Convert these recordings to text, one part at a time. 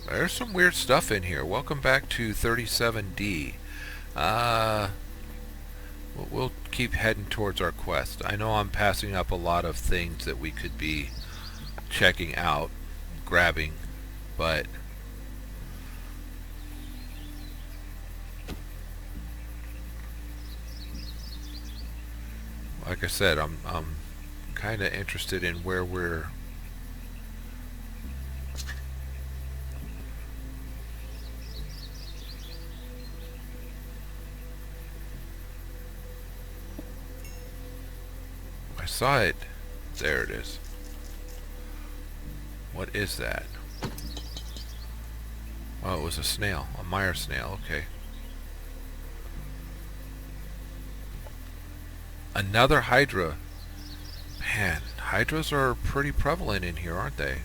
There's some weird stuff in here. Welcome back to 37D. Uh, we'll keep heading towards our quest. I know I'm passing up a lot of things that we could be checking out, grabbing, but like I said, I'm kind of interested in where we're. I saw it. There it is. What is that? Oh, it was a snail. A mire snail. Okay. Another Hydra. Man, Hydras are pretty prevalent in here, aren't they?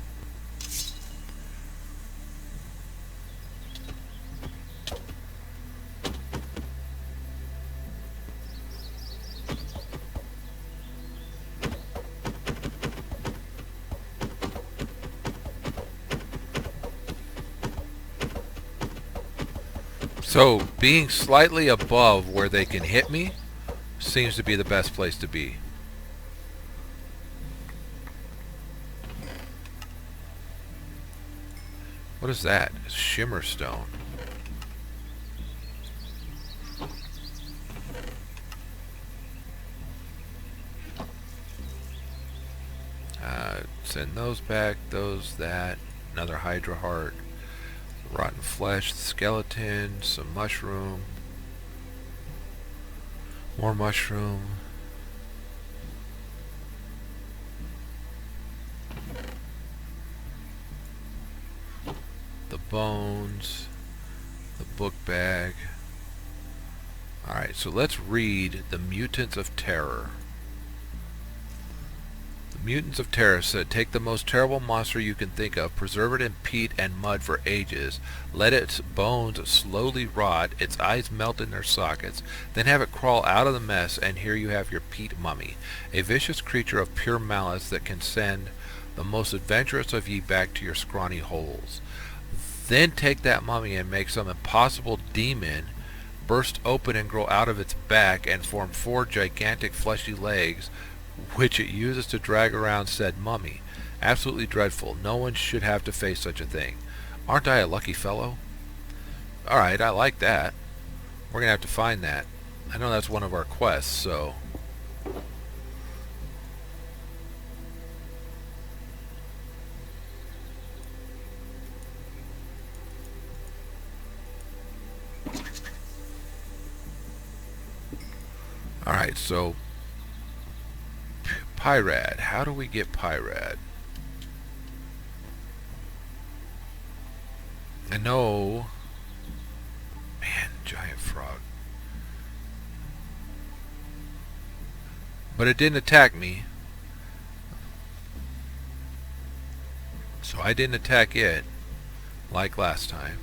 So, being slightly above where they can hit me seems to be the best place to be. What is that? It's shimmer stone. Send those back, those, that. Another Hydra heart. Rotten flesh, skeleton, some mushroom. More mushroom. The bones. The book bag. Alright, so let's read the Mutants of Terror. Mutants of Terror said, take the most terrible monster you can think of, preserve it in peat and mud for ages, let its bones slowly rot, its eyes melt in their sockets, then have it crawl out of the mess, and here you have your peat mummy, a vicious creature of pure malice that can send the most adventurous of ye back to your scrawny holes. Then take that mummy and make some impossible demon burst open and grow out of its back and form 4 gigantic fleshy legs, which it uses to drag around said mummy. Absolutely dreadful. No one should have to face such a thing. Aren't I a lucky fellow? Alright, I like that. We're going to have to find that. I know that's one of our quests, so... Alright, so... Pyrad. How do we get Pyrad? I know... Man, giant frog. But it didn't attack me. So I didn't attack it like last time.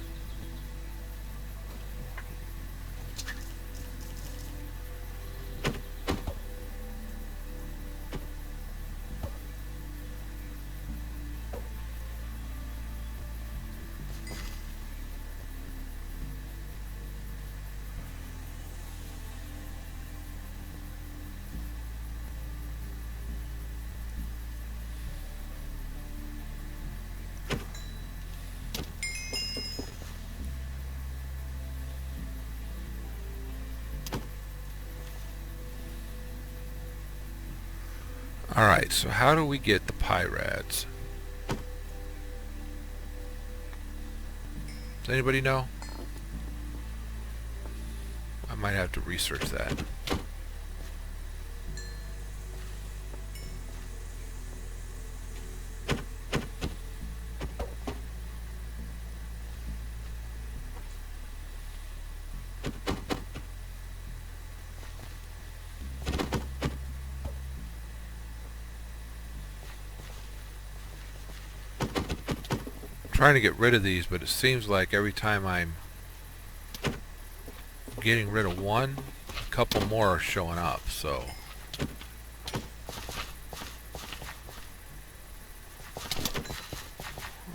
Alright, so how do we get the Pyrads? Does anybody know? I might have to research that. Trying to get rid of these, but it seems like every time I'm getting rid of one, a couple more are showing up, so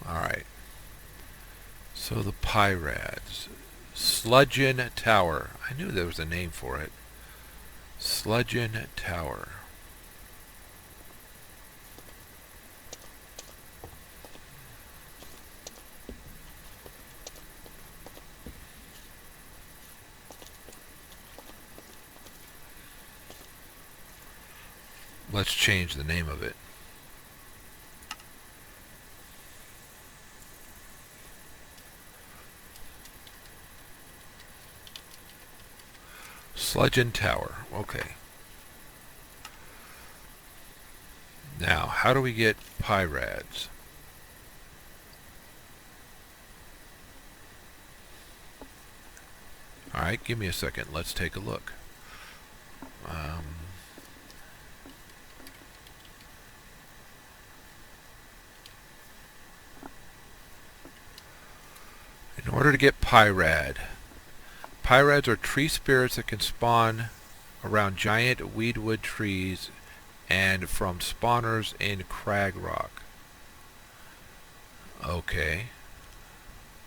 alright. So the Pyrads. Sludgeon Tower. I knew there was a name for it. Sludgeon Tower. Let's change the name of it. Sludgeon Tower. Okay. Now, how do we get Pyrads? Alright, give me a second. Let's take a look. In order to get Pyrads are tree spirits that can spawn around giant weedwood trees and from spawners in crag rock. Okay.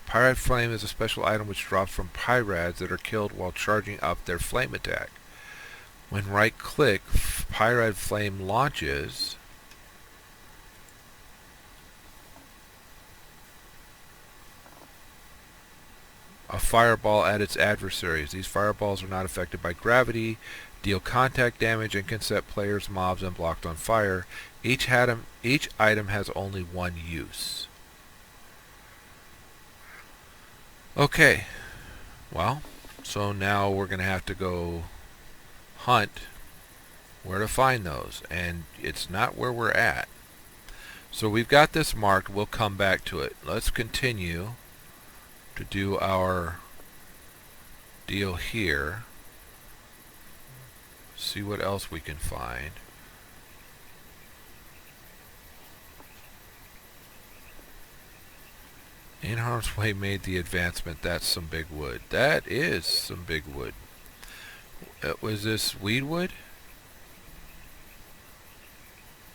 Pyrad Flame is a special item which drops from Pyrads that are killed while charging up their flame attack. When right-click, Pyrad Flame launches a fireball at its adversaries. These fireballs are not affected by gravity, deal contact damage, and can set players, mobs unblocked on fire. Each item has only one use. Okay, well, so now we're going to have to go hunt where to find those, and it's not where we're at. So we've got this marked. We'll come back to it. Let's continue to do our deal here. See what else we can find. NHarmzWay made the advancement. That's some big wood. That is some big wood. Was this weedwood?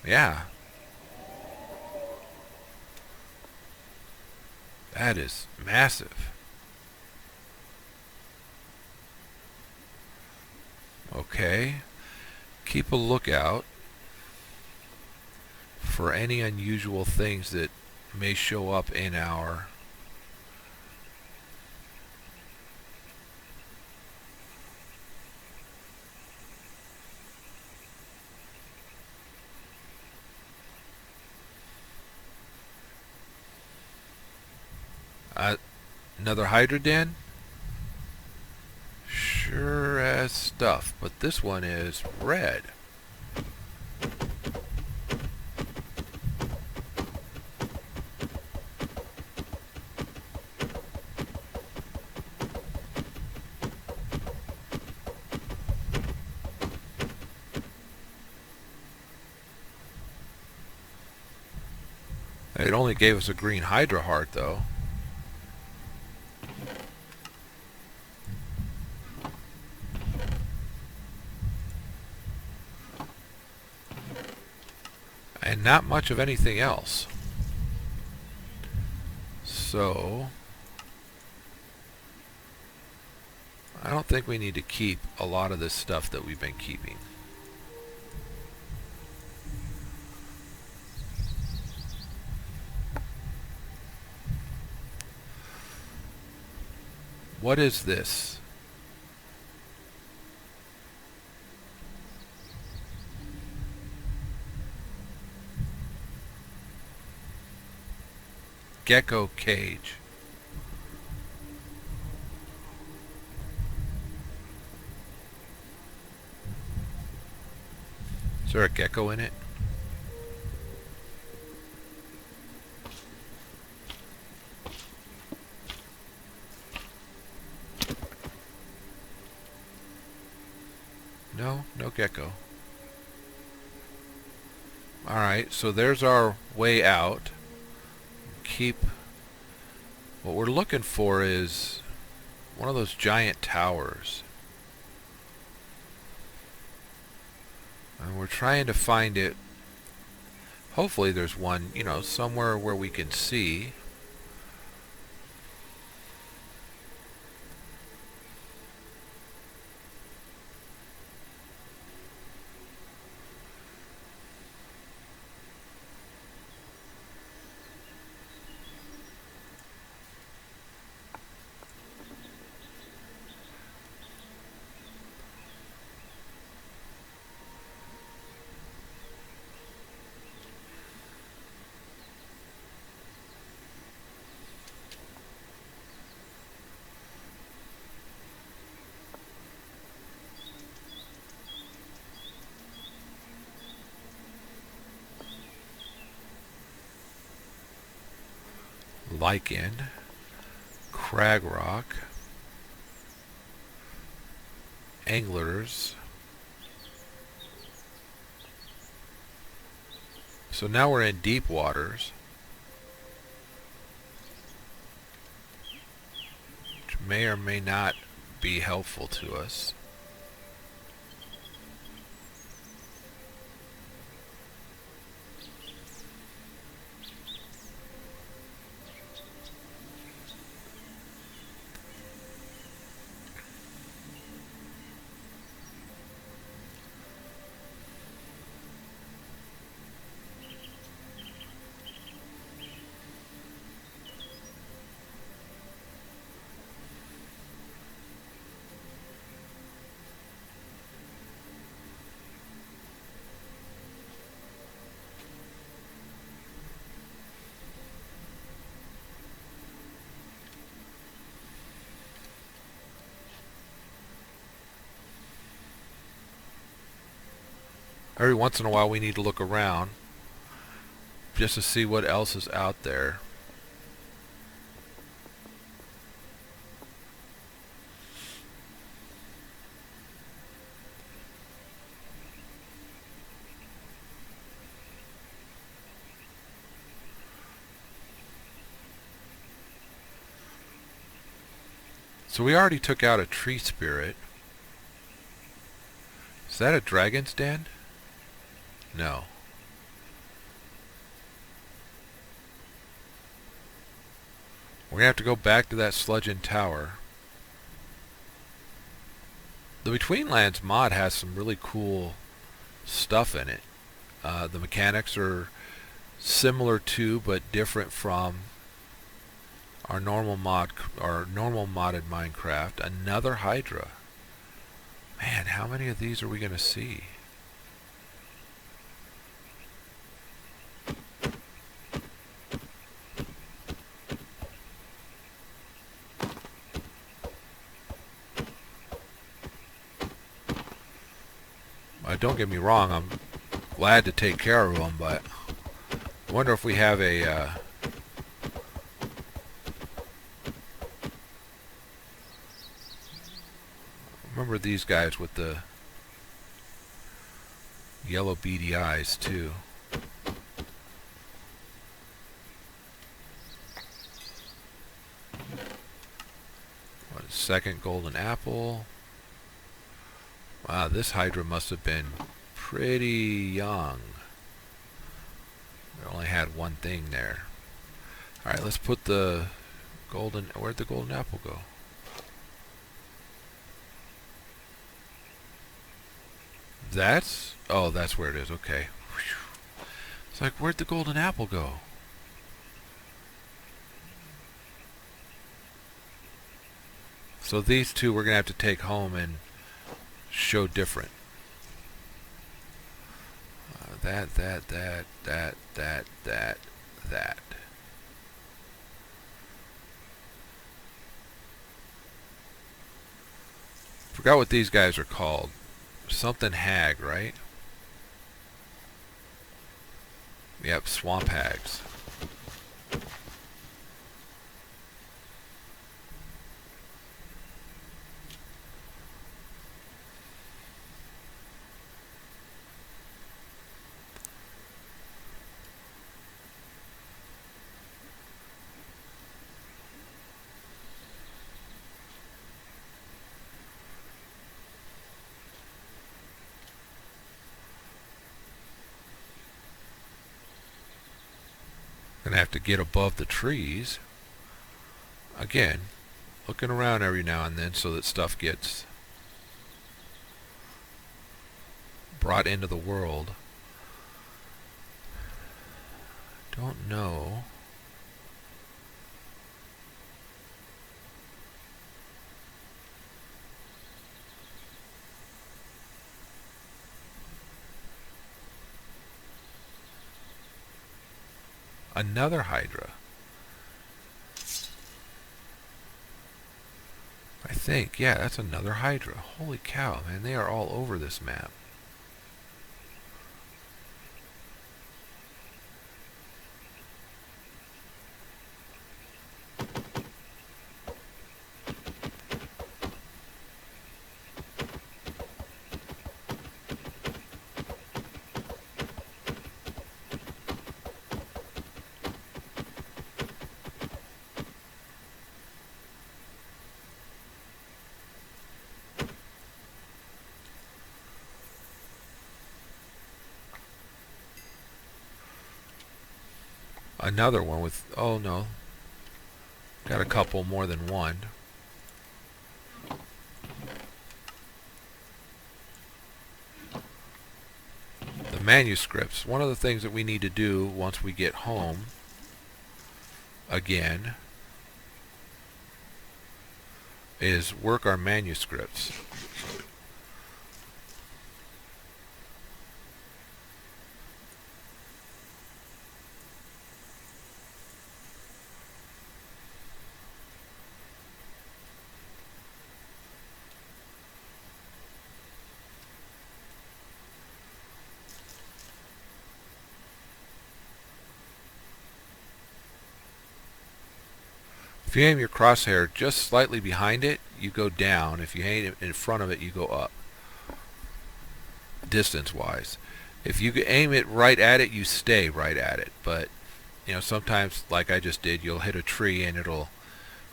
Yeah. That is massive. Okay. Keep a lookout for any unusual things that may show up in our another Hydra den? Sure as stuff, but this one is red. It only gave us a green Hydra heart, though. And not much of anything else. So I don't think we need to keep a lot of this stuff that we've been keeping. What is this? Gecko cage. Is there a gecko in it? No, no gecko. Alright, so there's our way out. Keep... What we're looking for is one of those giant towers. And we're trying to find it. Hopefully there's one, you know, somewhere where we can see. lichen, crag rock, anglers. So now we're in deep waters, which may or may not be helpful to us. Every once in a while we need to look around just to see what else is out there. So we already took out a tree spirit. Is that a dragon's den? No. We're going to have to go back to that sludgeon tower. The Betweenlands mod has some really cool stuff in it. The mechanics are similar to but different from our normal modded Minecraft. Another Hydra. Man, how many of these are we going to see? Don't get me wrong, I'm glad to take care of them, but I wonder if we have a remember these guys with the yellow beady eyes too. What, second golden apple? Wow, this Hydra must have been pretty young. We only had one thing there. Alright, let's put the golden... Where'd the golden apple go? That's... Oh, that's where it is. Okay. Whew. It's like, where'd the golden apple go? So these two we're going to have to take home and show different. That. Forgot what these guys are called. Something hag, right? Yep, swamp hags. Gonna have to get above the trees. Again, looking around every now and then so that stuff gets brought into the world. Don't know. Another Hydra. I think, yeah, that's another Hydra. Holy cow, man, they are all over this map. another one with, oh no, got a couple more than one. The manuscripts. One of the things that we need to do once we get home again is work our manuscripts. If you aim your crosshair just slightly behind it, you go down. If you aim it in front of it, you go up, distance-wise. If you aim it right at it, you stay right at it. But, you know, sometimes, like I just did, you'll hit a tree and it'll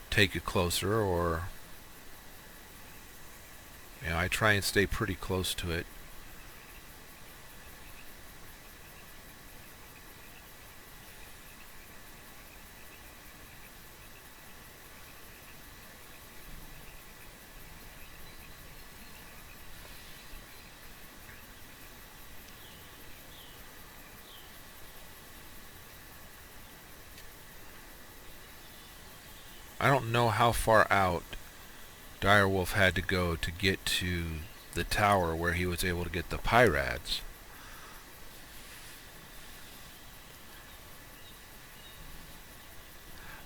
take you closer, or, you know, I try and stay pretty close to it. I don't know how far out Direwolf had to go to get to the tower where he was able to get the pirates.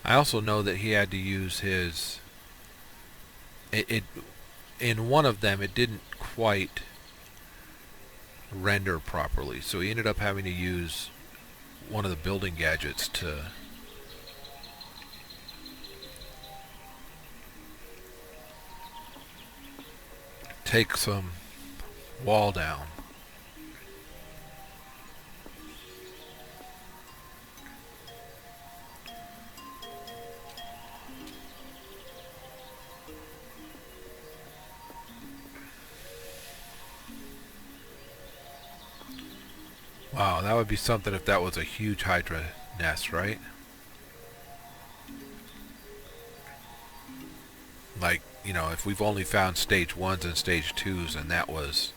I also know that he had to use his... in one of them, it didn't quite render properly, so he ended up having to use one of the building gadgets to take some wall down. Wow, that would be something if that was a huge Hydra nest, right? Like, you know, if we've only found stage 1s and stage 2s, and that was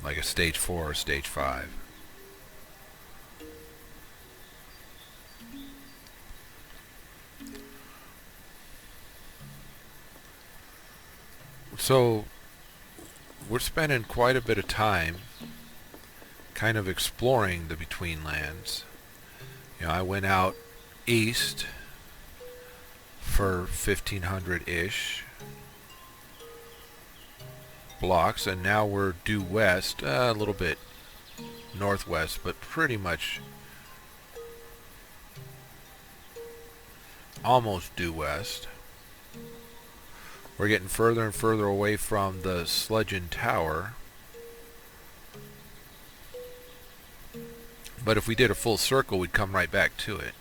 like a stage 4 or stage 5. So, we're spending quite a bit of time kind of exploring the Between Lands. You know, I went out east for 1,500-ish blocks, and now we're due west, a little bit northwest, but pretty much almost due west. We're getting further and further away from the Sludgeon Tower. But if we did a full circle, we'd come right back to it.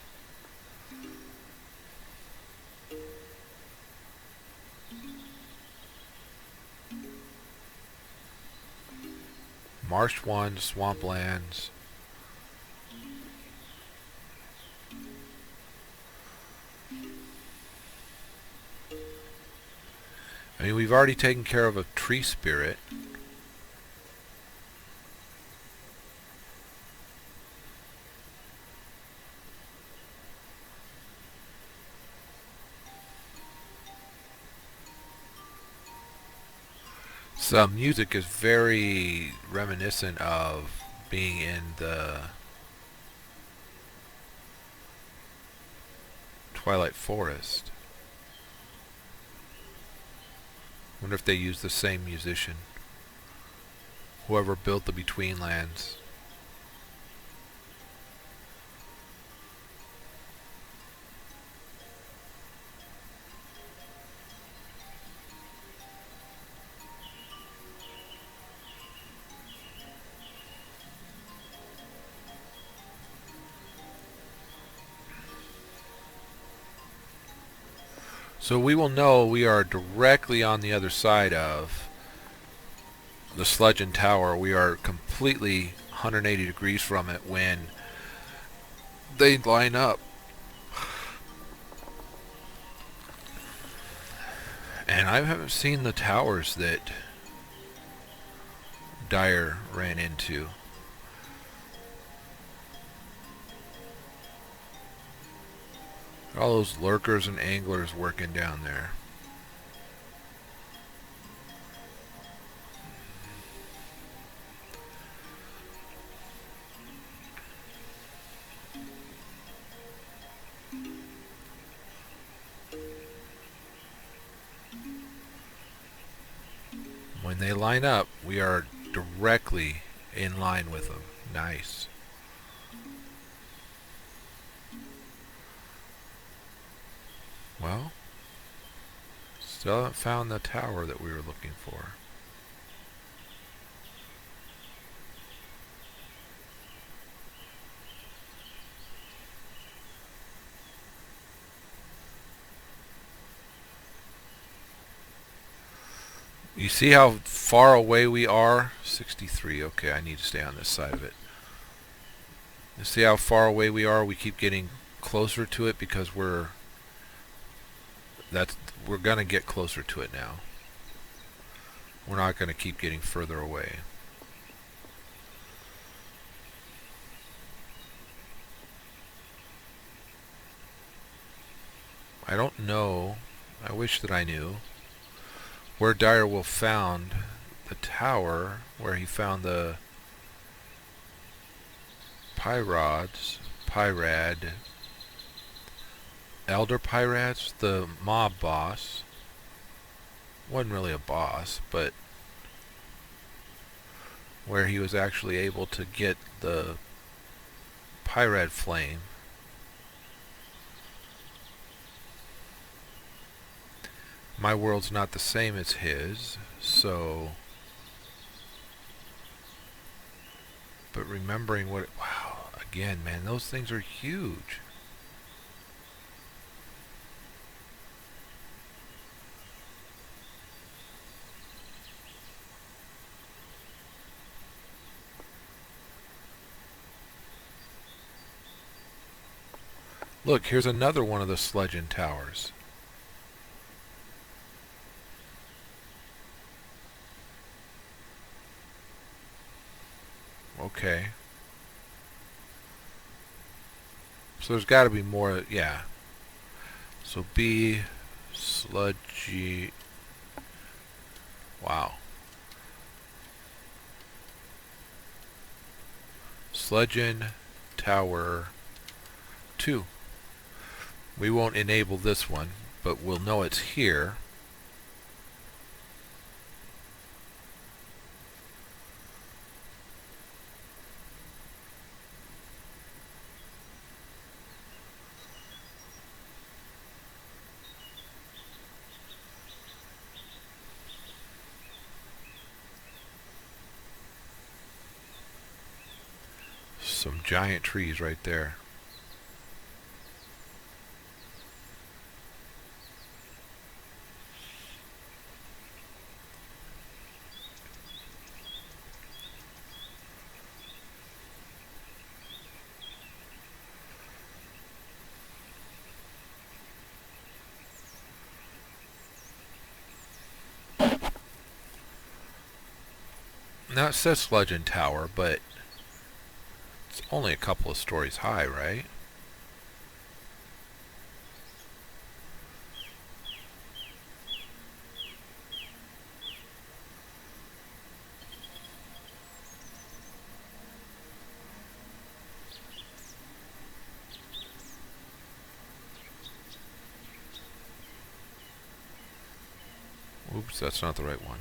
Marsh 1, Swamplands. I mean, we've already taken care of a tree spirit. Some music is very reminiscent of being in the Twilight Forest. Wonder if they use the same musician. Whoever built the Between Lands. So we will know we are directly on the other side of the Sludgeon Tower. We are completely 180 degrees from it when they line up. And I haven't seen the towers that Dyer ran into. All those lurkers and anglers working down there. When they line up, we are directly in line with them. Nice. Well, still haven't found the tower that we were looking for. You see how far away we are? 63. Okay, I need to stay on this side of it. You see how far away we are? We keep getting closer to it because we're going to get closer to it now. We're not going to keep getting further away. I don't know. I wish that I knew where Direwolf found the tower, where he found the Pyrad, Elder Pyrads, the mob boss. Wasn't really a boss, but where he was actually able to get the Pyrad flame. My world's not the same as his, so... But remembering what... Wow, again, man, those things are huge. Look, here's another one of the Sledging Towers. Okay. So there's got to be more, yeah. So B, sludgy, wow. Sledging Tower 2. We won't enable this one, but we'll know it's here. Some giant trees right there. Now it says Sledging Tower, but it's only a couple of stories high, right? Oops, that's not the right one.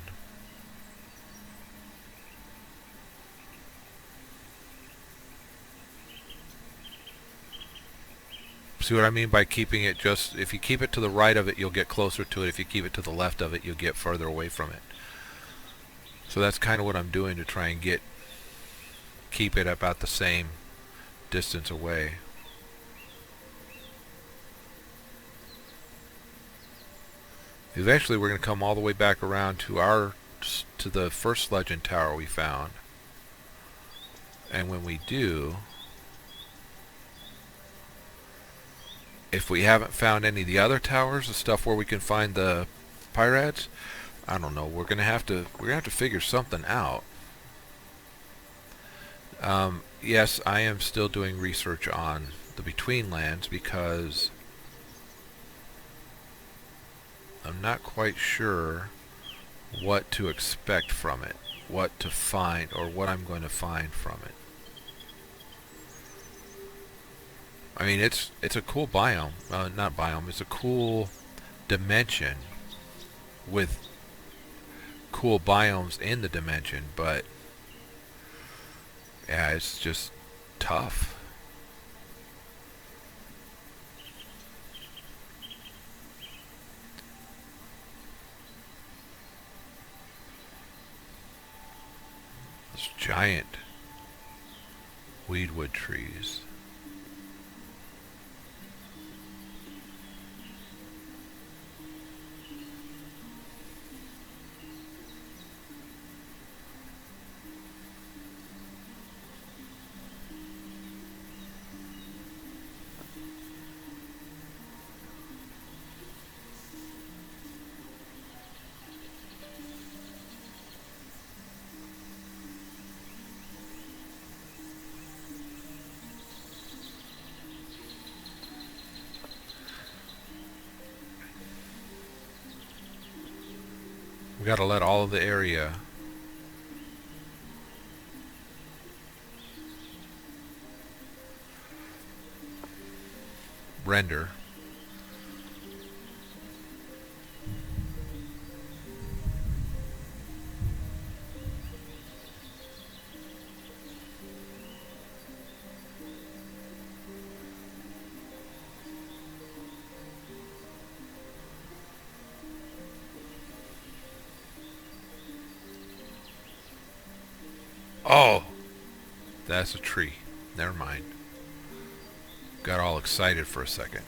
See what I mean by keeping it just... If you keep it to the right of it, you'll get closer to it. If you keep it to the left of it, you'll get further away from it. So that's kind of what I'm doing to try and keep it about the same distance away. Eventually we're going to come all the way back around to the first Sledging Tower we found. And when we do... if we haven't found any of the other towers, the stuff where we can find the pirates, I don't know. We're gonna have to figure something out. Yes, I am still doing research on the Between Lands because I'm not quite sure what to expect from it, what to find, or what I'm going to find from it. I mean, it's a cool biome, not biome. It's a cool dimension with cool biomes in the dimension, but yeah, it's just tough. Those giant weedwood trees. We gotta let all of the area render. Oh, that's a tree. Never mind. Got all excited for a second.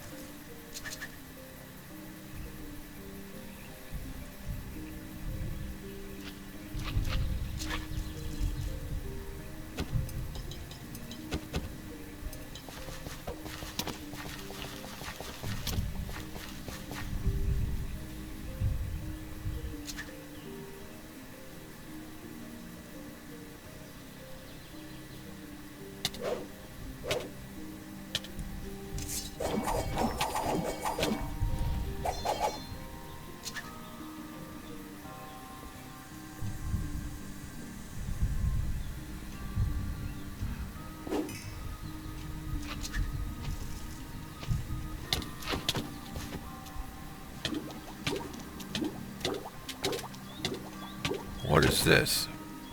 What is this?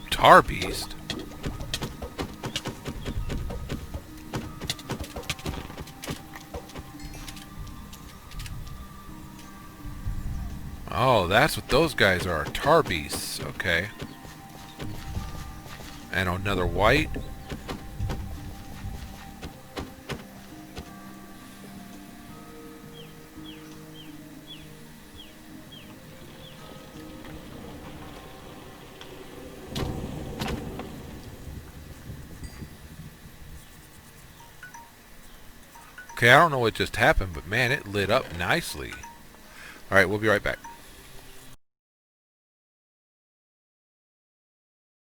Tar beast? Oh, that's what those guys are. Tar beasts. Okay. And another white. Okay, I don't know what just happened, but man, it lit up nicely. Alright, we'll be right back.